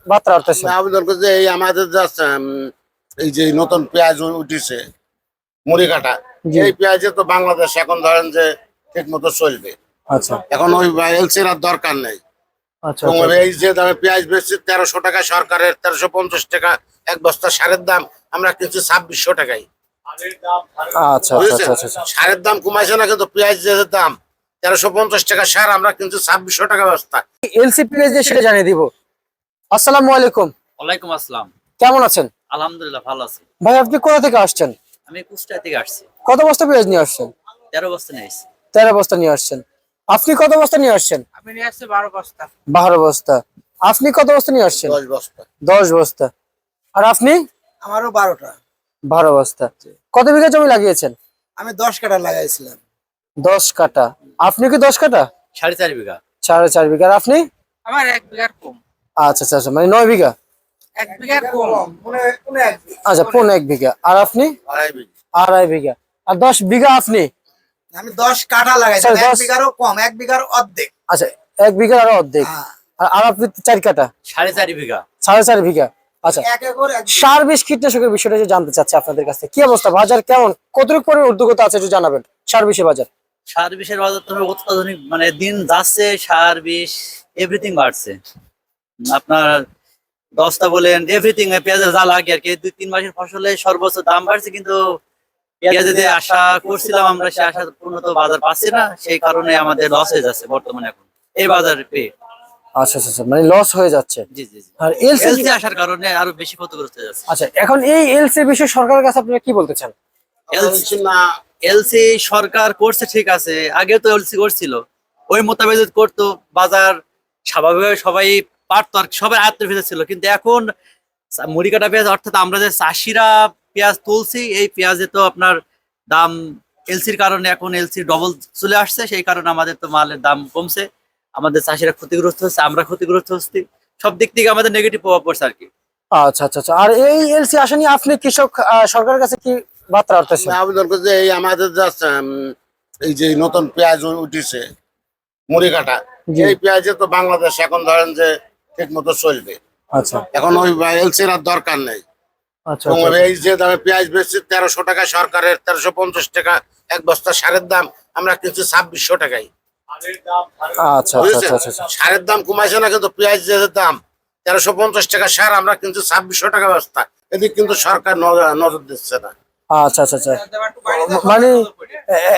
বার্তা আসতেছে? আবেদন করছে এই আমাদের এই যে নতুন পেঁয়াজ উঠেছে মুড়ি কাটা, জি। এই পেঁয়াজে তো বাংলাদেশ এখন ধরেন যে ঠিক মতো চলবে। আচ্ছা এখন ওই এলসির আর দরকার নেই। আচ্ছা এবং আচ্ছা এই যে দামে পেঁয়াজ বেচছে 1300 টাকা, সরকারের 1350 টাকা এক বস্তা সারের দাম, আমরা কিনছি 2600 টাকায়। আচ্ছা আচ্ছা বুঝেছেন, আচ্ছা আচ্ছা। সারের দাম কমাইছে না, কিন্তু পেঁয়াজ যে দাম 1350 টাকা সার, আমরা কিনছি 2600 টাকা বস্তা। এলসি পেজ দিয়ে সেটা জানিয়ে দিব। আসসালামু আলাইকুম। ওয়ালাইকুম আসসালাম। কেমন আছেন আলহামদুলিল্লাহ ভালো আছি। ভাই? আপনি কোথা থেকে আসছেন? আমি কুষ্টিয়া থেকে আসছি। কত বস্তা পেঁয়াজ নিয়ে আসছেন? 13 বস্তা নিয়ে আসছি। 13 বস্তা নিয়ে আসছেন। আপনি কত বস্তা নিয়ে আসছেন? আমি নিয়ে আসছি 12 বস্তা। 12 বস্তা। আপনি কত বস্তা নিয়ে আসছেন? 10 বস্তা। 10 বস্তা। আর আপনি? আমারও 12টা। 12 বস্তা। কত বিঘা জমি লাগিয়েছেন? আমি 10 কাঠা লাগাইছিলাম। 10 কাঠা। আপনি কি 10 কাঠা? 4.5 বিঘা। 4.5 বিঘা। আর আপনি? আমার 1 বিঘার কম। আচ্ছা আচ্ছা আচ্ছা, মানে 9 বিঘা। 1 বিঘার কম। মনে 1 বিঘা। আচ্ছা, 1 বিঘা। আর আপনি? 2.5 বিঘা। 2.5 বিঘা। আর 10 বিঘা আপনি? আমি 10 কাঠা লাগাইছি। Sorry, 1 10 বিঘারও কম, 1 বিঘার অর্ধেক। আচ্ছা, 1 বিঘা আর অর্ধেক। হ্যাঁ। আর আপনি 4 কাঠা। 4.5 বিঘা। 4.5 বিঘা। আচ্ছা, 1 একর 1 বিঘা। সার বিষ কীটনাশকের বিষয়টা যে জানতে চাচ্ছি আপনাদের কাছে, কি অবস্থা, বাজার কেমন, কতটুকু পরিমাণ উদ্যোগতা আছে একটু জানাবেন। সার বিষের বাজার। সার বিষের বাজার তো অত্যাধুনিক, মানে দিন যাচ্ছে সার বিষ এভরিথিং বাড়ছে। আপনার দস্তা বলেন এভরিথিং, পেঁয়াজের যা লাগে আর কি, 2-3 মাসের ফসলে সর্বোচ্চ দাম বাড়ছে, কিন্তু পেঁয়াজের যে আশা করছিলাম আমরা, সে আশা পূর্ণ তো বাজার পাচ্ছি না, সেই কারণে আমাদের লস হয়ে যাচ্ছে বর্তমানে এখন এই বাজার পেয়ে। আচ্ছা আচ্ছা আচ্ছা, মানে লস হয়ে যাচ্ছে। জি জি জি। আর এলসি এলসি আসার কারণে আরো বেশি ক্ষতিগ্রস্ত হয়ে যাচ্ছে। আচ্ছা, এখন এই এলসি বিষয়ে সরকারের কাছে আপনারা কি বলতে চান? বলছি না, এলসি সরকার করছে ঠিক আছে, আগে তো এলসি করছিল, ওই মোতাবেক যদি করতো বাজার স্বাভাবিকভাবে সবাই পারতো আর সবাই আয়ত্তের ভিতরে ছিল। কিন্তু এখন মুড়ি কাটা পেঁয়াজ, অর্থাৎ আমরা যে চাষিরা পেঁয়াজ তুলছি, এই পেঁয়াজে তো আপনার দাম এলসির কারণে এখন এলসি ডবল চলে আসছে, সেই কারণে আমাদের তো মালের দাম কমছে, আমাদের চাষিরা ক্ষতিগ্রস্ত হচ্ছে, আমরা ক্ষতিগ্রস্ত হচ্ছি, সব দিক থেকে আমাদের নেগেটিভ প্রভাব পড়ছে আর কি। আচ্ছা আচ্ছা আচ্ছা। আর এই এলসি আসা নিয়ে আপনি কৃষক সরকারের কাছে কি বার্তা আসতেছে? আবেদন করছে এই আমাদের এই যে নতুন পেঁয়াজ উঠেছে মুড়ি কাটা, জি। এই পেঁয়াজে তো বাংলাদেশ এখন ধরেন যে ঠিক মতো চলবে। আচ্ছা এখন ওই এলসির আর দরকার নেই। আচ্ছা এবং আচ্ছা এই যে দামে পেঁয়াজ বেচছে 1300 টাকা, সরকারের 1350 টাকা এক বস্তা সারের দাম, আমরা কিনছি 2600 টাকায়। আচ্ছা বুঝেছেন, আচ্ছা আচ্ছা। সারের দাম কমাইছে না, কিন্তু পেঁয়াজ যে দাম 1350 টাকা সার, আমরা কিন্তু 2600 টাকা বস্তা। এদিক কিন্তু সরকার নজর দিচ্ছে না। আচ্ছা আচ্ছা আচ্ছা, মানে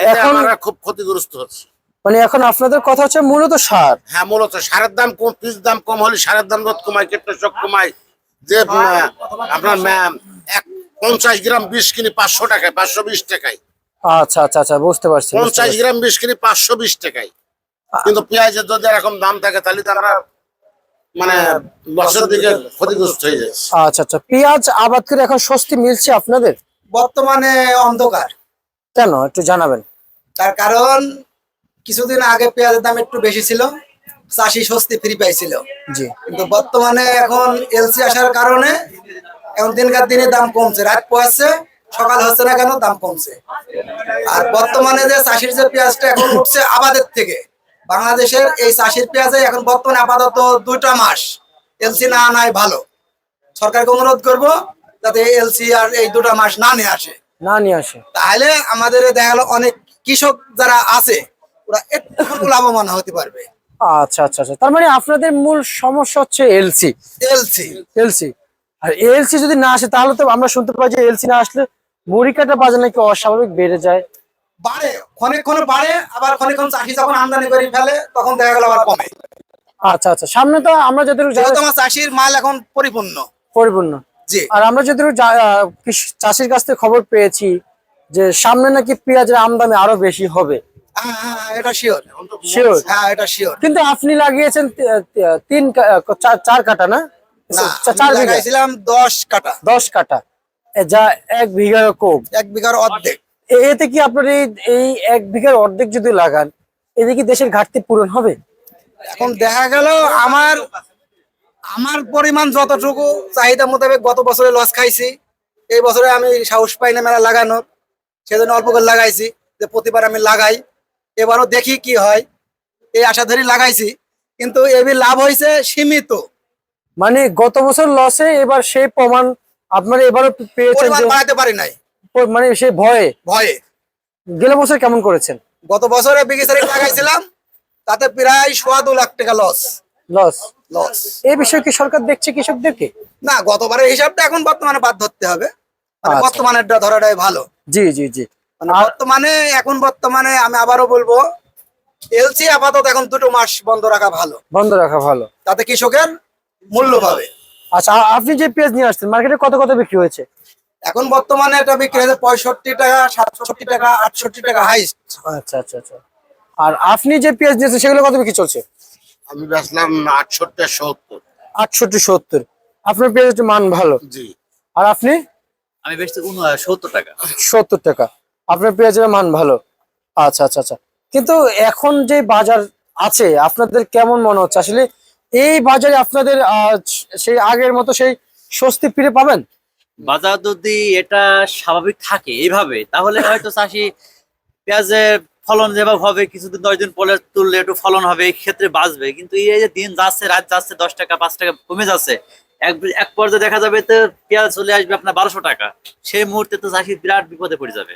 এতে এখন আমরা খুব ক্ষতিগ্রস্ত হচ্ছে। মানে এখন আপনাদের কথা হচ্ছে মূলত সার। হ্যাঁ, মূলত সারের দাম কম, পিস দাম কম হলে সারের দাম রোধ কমায়, কীটনাশক কমায়। যে আপনার 50 গ্রাম 20 কিনি 500 টাকায়, 520 টাকায়। আচ্ছা আচ্ছা আচ্ছা, বুঝতে পারছি। 50 গ্রাম 20 কিনি 520 টাকায়। কিন্তু পেঁয়াজের যদি এরকম দাম থাকে, তাহলে তো আমরা মানে বছর দিকে ক্ষতিগ্রস্ত হয়ে যাচ্ছে। আচ্ছা আচ্ছা, পেঁয়াজ আবাদ করে এখন স্বস্তি মিলছে আপনাদের? বর্তমানে অন্ধকার। কেন একটু জানাবেন। তার কারণ কিছুদিন আগে পেঁয়াজের দাম একটু বেশি ছিল, চাষি স্বস্তি ফ্রি পাইছিল। জি। কিন্তু বর্তমানে এখন এলসি আসার কারণে এখন দিনকার দিনে দাম কমছে, রাত পোয়াচ্ছে, সকাল হচ্ছে না কেন দাম কমছে। আর বর্তমানে যে চাষির যে পেঁয়াজটা এখন উঠছে আবাদের থেকে, বাংলাদেশের এই চাষির পেঁয়াজে এখন বর্তমানে আপাতত 2টা মাস এলসি না আনাই ভালো। সরকারকে অনুরোধ করব যাতে এলসি আর এই 2টা মাস না নিয়ে আসে, না নিয়ে আসে। তাহলে আমাদের দেখা গেল অনেক কৃষক যারা আছে ওরা একটু লাভবান হতে পারবে। আচ্ছা আচ্ছা আচ্ছা, তার মানে আপনাদের মূল সমস্যা হচ্ছে এলসি। LC LC. আর এলসি যদি না আসে, তাহলে তো আমরা শুনতে পাই যে এলসি না আসলে মুড়ি কাটা বাজার নাকি অস্বাভাবিক বেড়ে যায়। বাড়ে, ক্ষণে বাড়ে, আবার ক্ষণে চাষি যখন আমদানি করে ফেলে তখন দেখা গেল আবার কমে। আচ্ছা আচ্ছা, সামনে তো আমরা যতটুকু যেহেতু আমার চাষির মাল এখন পরিপূর্ণ। পরিপূর্ণ। জি। আর আমরা যতটুকু চাষির কাছ থেকে খবর পেয়েছি যে সামনে নাকি পেঁয়াজের আমদানি আরো বেশি হবে। হ্যাঁ, এটা শিওর। শিওর। হ্যাঁ, এটা শিওর। কিন্তু আপনি লাগিয়েছেন 4 কাটা না? না, 4 আমি বিঘা। লাগাইছিলাম 10 কাঠা। 10 কাটা, যা 1 বিঘার কম। 1 বিঘার অর্ধেক। এতে কি আপনার এই 1 বিঘার অর্ধেক যদি লাগান, এতে কি দেশের ঘাটতি পূরণ হবে? এখন দেখা গেল আমার পরিমাণ যতটুকু চাহিদা মোতাবেক গত বছরে লস খাইছি, এই বছরে আমি সাহস পাই না মেলা লাগানোর, সেজন্য অল্প করে লাগাইছি যে প্রতিবার আমি লাগাই, এবারও দেখি কি হয়, এই আশা ধরে লাগাইছি। কিন্তু এবি লাভ হয়েছে সীমিত, মানে গত বছর লসে এবার সেই প্রমাণ আপনারা এবারও পেয়েছেন পরিমাণ যে বাড়াতে পারি নাই মানে সেই ভয়ে। ভয়ে। গেল বছর কেমন করেছেন? গত বছরে বিঘি সারি লাগাইছিলাম, তাতে প্রায় 2.25 লাখ টাকা লস। লস। লস এই বিষয়ে কি সরকার দেখছে কৃষকদেরকে? না, গতবারের হিসাবটা এখন বর্তমানে বাদ ধরতে হবে, মানে আচ্ছা। বর্তমানের ধরাটাই ভালো। জি জি জি। মানে বর্তমানে আমি আবারও বলবো, এলসি আপাতত এখন 2 মাস বন্ধ রাখা ভালো, বন্ধ রাখা ভালো। তাতে কৃষকের মূল্য পাবে। আচ্ছা, আপনি যে পেঁয়াজ নিয়ে আসছেন মার্কেটে কত কত বিক্রি হয়েছে? এখন বর্তমানে এটা বিক্রি হয়েছে 65 টাকা, 67 টাকা, 68 টাকা হাইস্ট। আচ্ছা আচ্ছা আচ্ছা। আর আপনি যে পেঁয়াজ নিয়েছেন সেগুলো কত বিক্রি চলছে? আমি বেচলাম 68 70। 68 70। আপনার পেঁয়াজের মান ভালো। জি। আর আপনি? আমি বেচছি 70 টাকা। 70 টাকা। আপনার পেঁয়াজের মান ভালো। আচ্ছা আচ্ছা আচ্ছা। কিন্তু এখন যে বাজার আছে আপনাদের কেমন মনে হচ্ছে আসলে এই বাজারে আপনাদের সেই আগের মতো সেই স্বস্তি ফিরে পাবেন? বাজার যদি এটা স্বাভাবিক থাকে এইভাবে, তাহলে হয়তো চাষি পেঁয়াজের ফলন যেভাবে হবে, কিছুদিন 10 দিন পরে তুললে একটু ফলন হবে, এই ক্ষেত্রে বাঁচবে। কিন্তু এই যে দিন যাচ্ছে, রাত যাচ্ছে, 10 টাকা 5 টাকা কমে যাচ্ছে, এক পর্যায়ে দেখা যাবে তো পেঁয়াজ চলে আসবে আপনার 1200 টাকা। সেই মুহূর্তে তো চাষি বিরাট বিপদে পড়ে যাবে।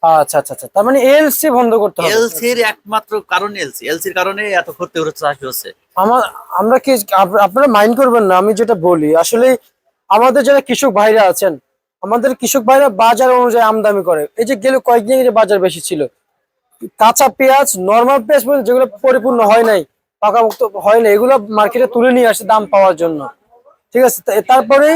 আচ্ছা আচ্ছা আচ্ছা। তার মানে এলসি বন্ধ করতে হবে। এলসির একমাত্র কারণ এলসির কারণে এত ক্ষতি হচ্ছে চাষি হচ্ছে। আমরা কি আপনারা মাইন্ড করবেন না আমি যেটা বলি, আসলে আমাদের যারা কৃষক ভাইরা আছেন, আমাদের কৃষক ভাইরা বাজার অনুযায়ী আমদানি করে। এই যে গেল কয়েকদিন যে বাজার বেশি ছিল, কাঁচা পেঁয়াজ, নরমাল পেঁয়াজ যেগুলো পরিপূর্ণ হয় নাই, পাকাপোক্ত হয় না, এগুলো মার্কেটে তুলে নিয়ে আসে দাম পাওয়ার জন্য। ঠিক আছে, তারপরে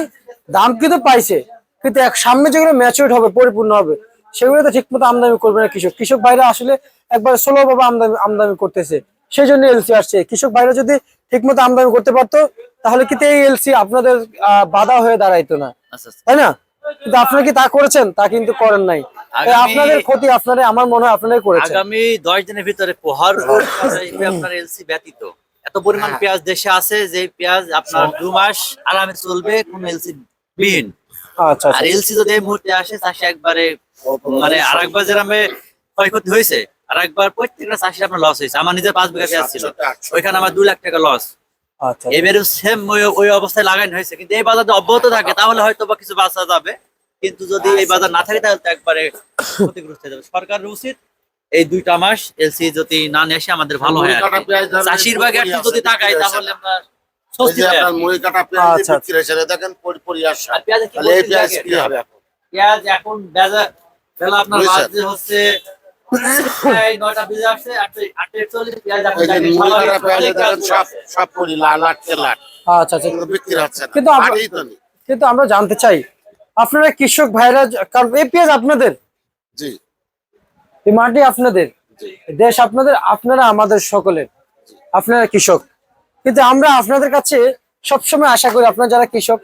দাম কিন্তু পাইছে, কিন্তু সামনে যেগুলো ম্যাচিউরড হবে, পরিপূর্ণ হবে, সেগুলো তো ঠিক মতো আমদানি করবে না কৃষক। কৃষক ভাইরা আসলে একবার স্লো ভাবে আমদানি করতেছে, সেই জন্য এলসি আসছে। কৃষক ভাইরা যদি ঠিক মতো আমদানি করতে পারতো তাহলে কিন্তু এই এলসি আপনাদের বাধা হয়ে দাঁড়াইতো না, আচ্ছা আচ্ছা। তাই না? কিন্তু আপনারা কি তা করেছেন? তা কিন্তু করেন নাই। আপনাদের ক্ষতি আমার মনে হয় আপনারাই করেছেন। আগামী 10 দিনের ভিতরে আপনার এলসি ব্যতীত এত পরিমাণ পেঁয়াজ দেশে আছে যে পেঁয়াজ আপনার 2 মাস আরামে চলবে, কোন এলসি বিহীন। আচ্ছা আর আচ্ছা এলসি যদি এই মুহূর্তে আসে, চাষি একবারে মানে আরেকবার যেরকম ক্ষয়ক্ষতি হয়েছে, আরেকবার প্রত্যেকটা চাষির আপনার লস হয়েছে। আমার নিজের 5 বিঘা পেঁয়াজ ছিল, ওইখানে আমার 2 লাখ টাকা লস। আচ্ছা। এবারে সেম ওই অবস্থায় লাগানো হয়েছে। কিন্তু এই বাজার অব্যাহত থাকে তাহলে হয়তো বা কিছু বাঁচা যাবে, কিন্তু যদি এই বাজার না থাকে তাহলে তো একবারে ক্ষতিগ্রস্ত হয়ে যাবে। সরকারের উচিত এই 2টা মাস এলসি যদি না নিয়ে আসে আমাদের ভালো হয়। চাষির ভাগে একটু যদি তাকায় তাহলে আমরা স্বস্তি পাই। আপনার মুড়ি কাটা পেঁয়াজ আচ্ছা, বিক্রি হয়েছে, দেখেন পরিয়াস। আর পেঁয়াজে কি তাহলে এই পেঁয়াজ বলতে কি হবে এখন? পেঁয়াজ এখন বেলা আপনার বুঝছেন? বাজে হচ্ছে প্রায় 9টা বেজে আসছে, 8:41 পেঁয়াজ এখন এই যে দেখেন মুড়ি কাটা স্বাভাবিক পেঁয়াজ দেখেন সব পরি লাল লাট। আচ্ছা আচ্ছা। কিন্তু বিক্রি হচ্ছে না, কিন্তু বাড়িই তো নেই। কিন্তু আমরা জানতে চাই আপনারা কৃষক ভাইরা, কারণ এই পেঁয়াজ আপনাদের, জি এই মাটি আপনাদের, দেশ আপনাদের, আপনারা আমাদের সকলের, আপনারা কৃষক। কিন্তু আমরা আপনাদের কাছে সবসময় আশা করি আপনারা যারা কৃষক,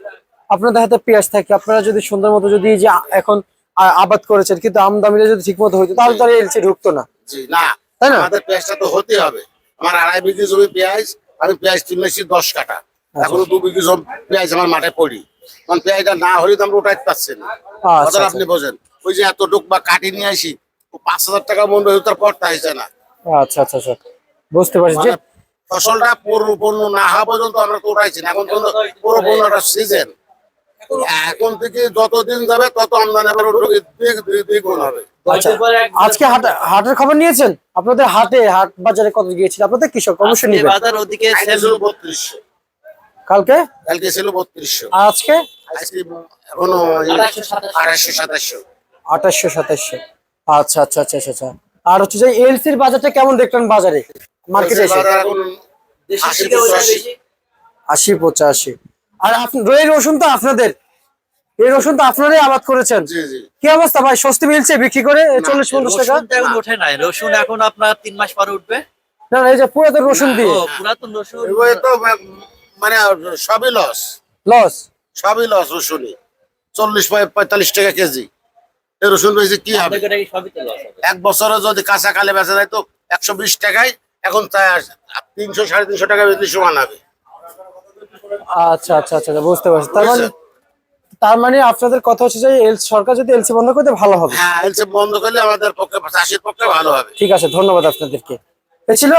আপনাদের হাতে পেঁয়াজ থাকে, আপনারা যদি সুন্দর মতো যদি এই যে এখন আবাদ করেছেন, কিন্তু আমদানিটা যদি ঠিক মতো হইতো তাহলে তো এলসি ঢুকতো না, জি না, তাই না? আমাদের পেঁয়াজটা তো হতে হবে। আমার 2.5 বিঘি জমি পেঁয়াজ, আমি পেঁয়াজ তুলেছি 10 কাটা, এখনো 2 বিঘি জমি পেঁয়াজ আমার মাঠে পড়ি। কারণ পেঁয়াজটা না হলে তো আমরা উঠাইতে পারছি না। আচ্ছা, কথাটা আচ্ছা। আপনি বোঝেন, ওই যে এত ডুক বা কাটি নিয়ে আসি, 5,000 টাকা মন বের তার পড়তে হয়েছে না। আচ্ছা আচ্ছা আচ্ছা, বুঝতে পারছি যে মানে ফসলটা পরিপূর্ণ না হওয়া পর্যন্ত আমরা তো উঠাইছি না। এখন পর্যন্ত পরিপূর্ণ একটা সিজন, এখন থেকে যতদিন যাবে তত আমদানি আবার দ্বিগুণ হবে। আচ্ছা, আজকে হাটের খবর নিয়েছেন? আপনাদের হাট বাজারে কত গিয়েছিল? আপনাদের কৃষক অবশ্যই আজকে নিবেন। বাজার ওদিকে কালকে ছিল 3200, কালকে কালকে ছিল 3200, আর আজকে আজকে এখনো 2800 2700। 2800 2700। আচ্ছা আচ্ছা আচ্ছা আচ্ছা আচ্ছা। আর হচ্ছে যে এলসির বাজারটা কেমন দেখলেন বাজারে, মার্কেটে এসে? বাজার এখন 80 85। 80 85। আর এই রসুন তো আপনাদের, এই রসুন তো আপনারাই আবাদ করেছেন। জি জি। কি অবস্থা ভাই, স্বস্তি মিলছে বিক্রি করে 40-50 টাকা? রসুন তো এখন ওঠে নাই, রসুন এখন আপনার 3 মাস পরে উঠবে। না না, এই যে পুরাতন রসুন দিয়ে পুরাতন রসুন এগুলো তো মানে সবই লস, লস। সবই লস। রসুনই 40-45 টাকা কেজি। এই রসুন বেশি কি হবে? সবই তো লস হবে। এক বছরে যদি কাঁচা কালে বেচা যায় তো 120 টাকায়, এখন 300-350 টাকা বেশি সমান হবে। আচ্ছা আচ্ছা আচ্ছা, বুঝতে পারছি। তার মানে আপনাদের কথা হচ্ছে যে সরকার যদি এলসি বন্ধ করতে ভালো হবে। হ্যাঁ, এলসি বন্ধ করলে আমাদের পক্ষে, চাষির পক্ষে ভালো হবে। ঠিক আছে, ধন্যবাদ আপনাদেরকে। এ ছিল